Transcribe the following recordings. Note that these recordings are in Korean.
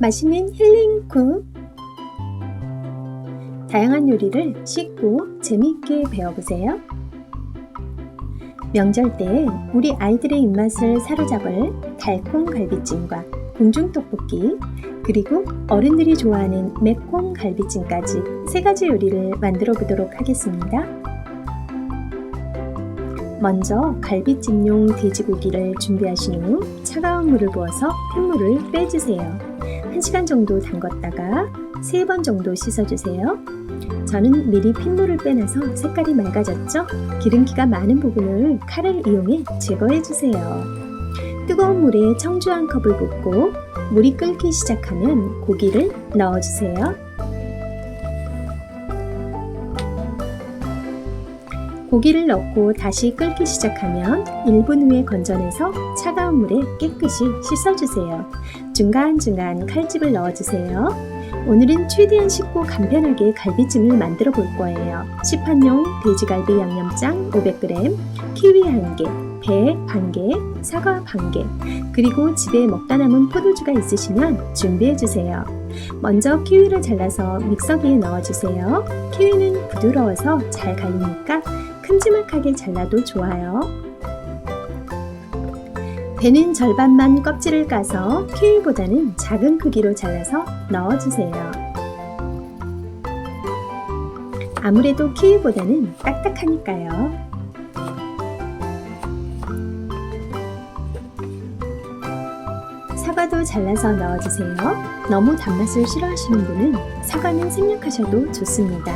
맛있는 힐링쿡! 다양한 요리를 쉽고 재미있게 배워보세요. 명절 때 우리 아이들의 입맛을 사로잡을 달콤 갈비찜과 궁중떡볶이, 그리고 어른들이 좋아하는 매콤 갈비찜까지 3가지 요리를 만들어 보도록 하겠습니다. 먼저 갈비찜용 돼지고기를 준비하신 후 차가운 물을 부어서 핏물을 빼주세요. 1시간 정도 담궜다가 3번 정도 씻어주세요. 저는 미리 핏물을 빼놔서 색깔이 맑아졌죠? 기름기가 많은 부분을 칼을 이용해 제거해주세요. 뜨거운 물에 청주 1컵을 붓고 물이 끓기 시작하면 고기를 넣어주세요. 고기를 넣고 다시 끓기 시작하면 1분 후에 건져내서 차가운 물에 깨끗이 씻어주세요. 중간중간 칼집을 넣어주세요. 오늘은 최대한 쉽고 간편하게 갈비찜을 만들어 볼 거예요. 시판용 돼지갈비 양념장 500g, 키위 1개, 배 1개, 사과 1개, 그리고 집에 먹다 남은 포도주가 있으시면 준비해주세요. 먼저 키위를 잘라서 믹서기에 넣어주세요. 키위는 부드러워서 잘 갈리니까 큼지막하게 잘라도 좋아요. 배는 절반만 껍질을 까서 키위보다는 작은 크기로 잘라서 넣어주세요. 아무래도 키위보다는 딱딱하니까요. 사과도 잘라서 넣어주세요. 너무 단맛을 싫어하시는 분은 사과는 생략하셔도 좋습니다.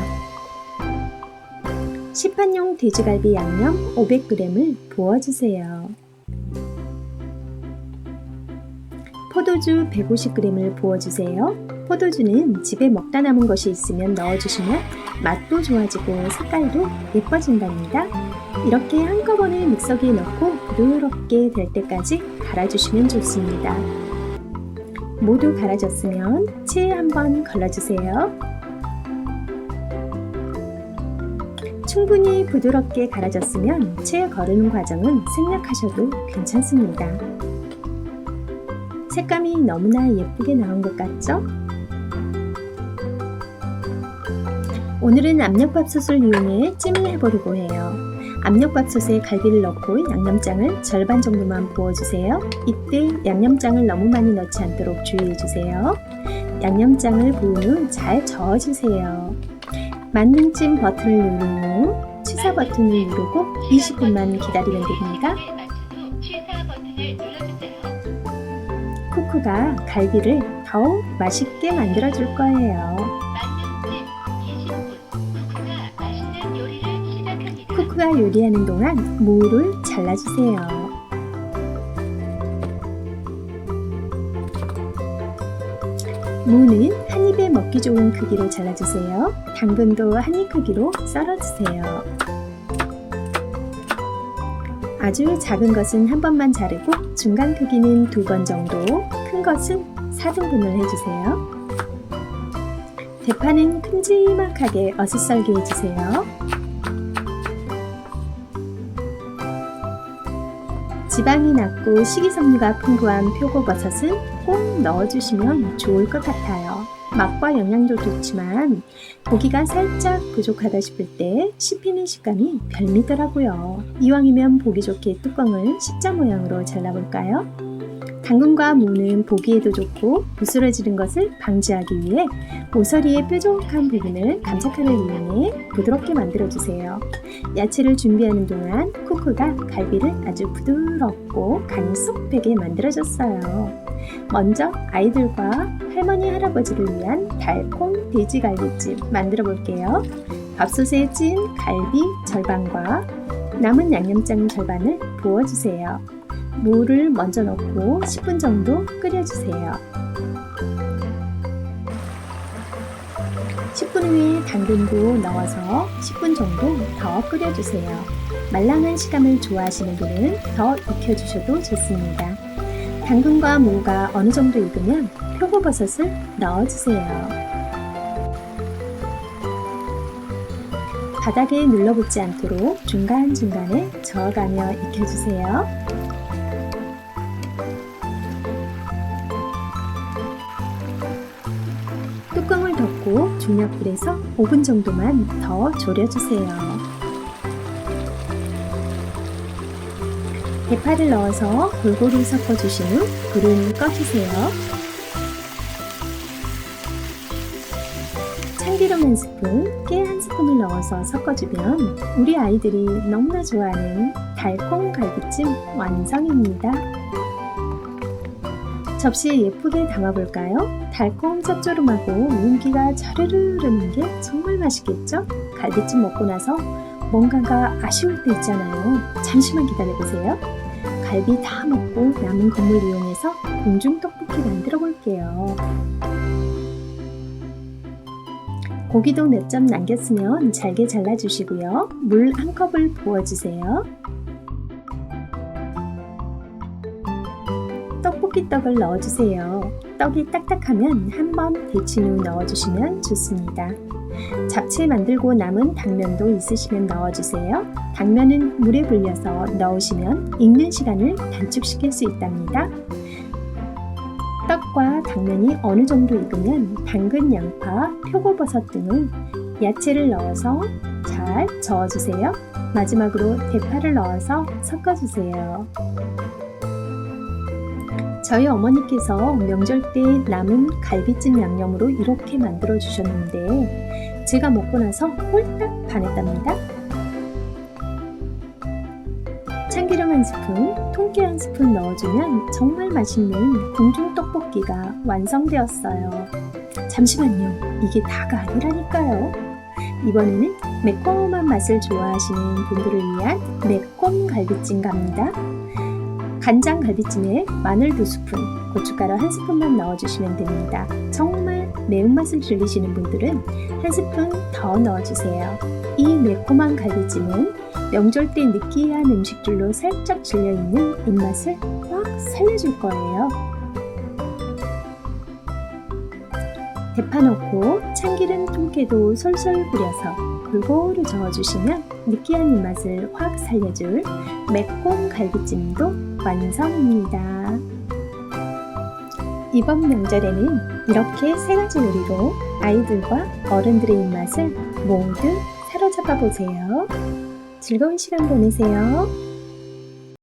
시판용 돼지갈비 양념 500g을 부어주세요. 포도주 150g을 부어주세요. 포도주는 집에 먹다 남은 것이 있으면 넣어주시면 맛도 좋아지고 색깔도 예뻐진답니다. 이렇게 한꺼번에 믹서기에 넣고 부드럽게 될 때까지 갈아주시면 좋습니다. 모두 갈아졌으면 체에 한번 걸러주세요. 충분히 부드럽게 갈아졌으면 체에 거르는 과정은 생략하셔도 괜찮습니다. 색감이 너무나 예쁘게 나온 것 같죠? 오늘은 압력밥솥을 이용해 찜을 해보려고 해요. 압력밥솥에 갈비를 넣고 양념장을 절반 정도만 부어주세요. 이때 양념장을 너무 많이 넣지 않도록 주의해주세요. 양념장을 부은 후 잘 저어주세요. 만능찜 버튼을 누른 후 취사 버튼을 누르고 20분만 기다리면 됩니다. 쿠쿠가 갈비를 더욱 맛있게 만들어줄 거예요. 쿠쿠가 요리하는 동안 무를 잘라주세요. 무는 한 입에 먹기 좋은 크기로 잘라주세요. 당근도 한 입 크기로 썰어주세요. 아주 작은 것은 한 번만 자르고 중간 크기는 2번 정도, 큰 것은 4등분을 해주세요. 대파는 큼지막하게 어슷썰게 해주세요. 지방이 낮고 식이섬유가 풍부한 표고버섯은 꼭 넣어주시면 좋을 것 같아요. 맛과 영양도 좋지만 고기가 살짝 부족하다 싶을 때 씹히는 식감이 별미더라고요. 이왕이면 보기 좋게 뚜껑을 십자 모양으로 잘라볼까요? 당근과 무는 보기에도 좋고 부스러지는 것을 방지하기 위해 모서리의 뾰족한 부분을 감자칼을 이용해 부드럽게 만들어주세요. 야채를 준비하는 동안 쿠쿠가 갈비를 아주 부드럽고 간이 쏙 배게 만들어줬어요. 먼저 아이들과 할머니 할아버지를 위한 달콤 돼지갈비찜 만들어 볼게요. 밥솥에 찐 갈비 절반과 남은 양념장 절반을 부어주세요. 무를 먼저 넣고 10분 정도 끓여주세요. 10분 후에 당근도 넣어서 10분 정도 더 끓여주세요. 말랑한 식감을 좋아하시는 분은 더 익혀주셔도 좋습니다. 당근과 무가 어느 정도 익으면 표고버섯을 넣어주세요. 바닥에 눌러붙지 않도록 중간중간에 저어가며 익혀주세요. 뚜껑을 덮고 중약불에서 5분 정도만 더 졸여주세요. 대파를 넣어서 골고루 섞어주신 후 불을 꺼주세요. 참기름 1스푼, 깨 1스푼을 넣어서 섞어주면 우리 아이들이 너무나 좋아하는 달콩 갈비찜 완성입니다. 접시에 예쁘게 담아볼까요? 달콤 짭조름하고 윤기가 자르르 흐르는 게 정말 맛있겠죠? 갈비찜 먹고 나서 뭔가가 아쉬울 때 있잖아요. 잠시만 기다려보세요. 갈비 다 먹고 남은 국물 이용해서 공중 떡볶이 만들어 볼게요. 고기도 몇 점 남겼으면 잘게 잘라주시고요. 물 1컵을 부어주세요. 떡볶이 떡을 넣어주세요. 떡이 딱딱하면 한번 데친 후 넣어주시면 좋습니다. 잡채 만들고 남은 당면도 있으시면 넣어주세요. 당면은 물에 불려서 넣으시면 익는 시간을 단축시킬 수 있답니다. 떡과 당면이 어느 정도 익으면 당근, 양파, 표고버섯 등을 야채를 넣어서 잘 저어주세요. 마지막으로 대파를 넣어서 섞어주세요. 저희 어머니께서 명절 때 남은 갈비찜 양념으로 이렇게 만들어 주셨는데 제가 먹고 나서 홀딱 반했답니다. 참기름 1스푼, 통깨 1스푼 넣어주면 정말 맛있는 공중 떡볶이가 완성되었어요. 잠시만요, 이게 다가 아니라니까요. 이번에는 매콤한 맛을 좋아하시는 분들을 위한 매콤 갈비찜 갑니다. 간장 갈비찜에 마늘 2스푼, 고춧가루 1스푼만 넣어주시면 됩니다. 정말 매운맛을 즐기시는 분들은 1스푼 더 넣어주세요. 이 매콤한 갈비찜은 명절 때 느끼한 음식들로 살짝 질려있는 입맛을 확 살려줄 거예요. 대파 넣고 참기름, 통깨도 솔솔 뿌려서 골고루 저어주시면 느끼한 입맛을 확 살려줄 매콤 갈비찜도 완성입니다. 이번 명절에는 이렇게 3가지 요리로 아이들과 어른들의 입맛을 모두 사로잡아 보세요. 즐거운 시간 보내세요.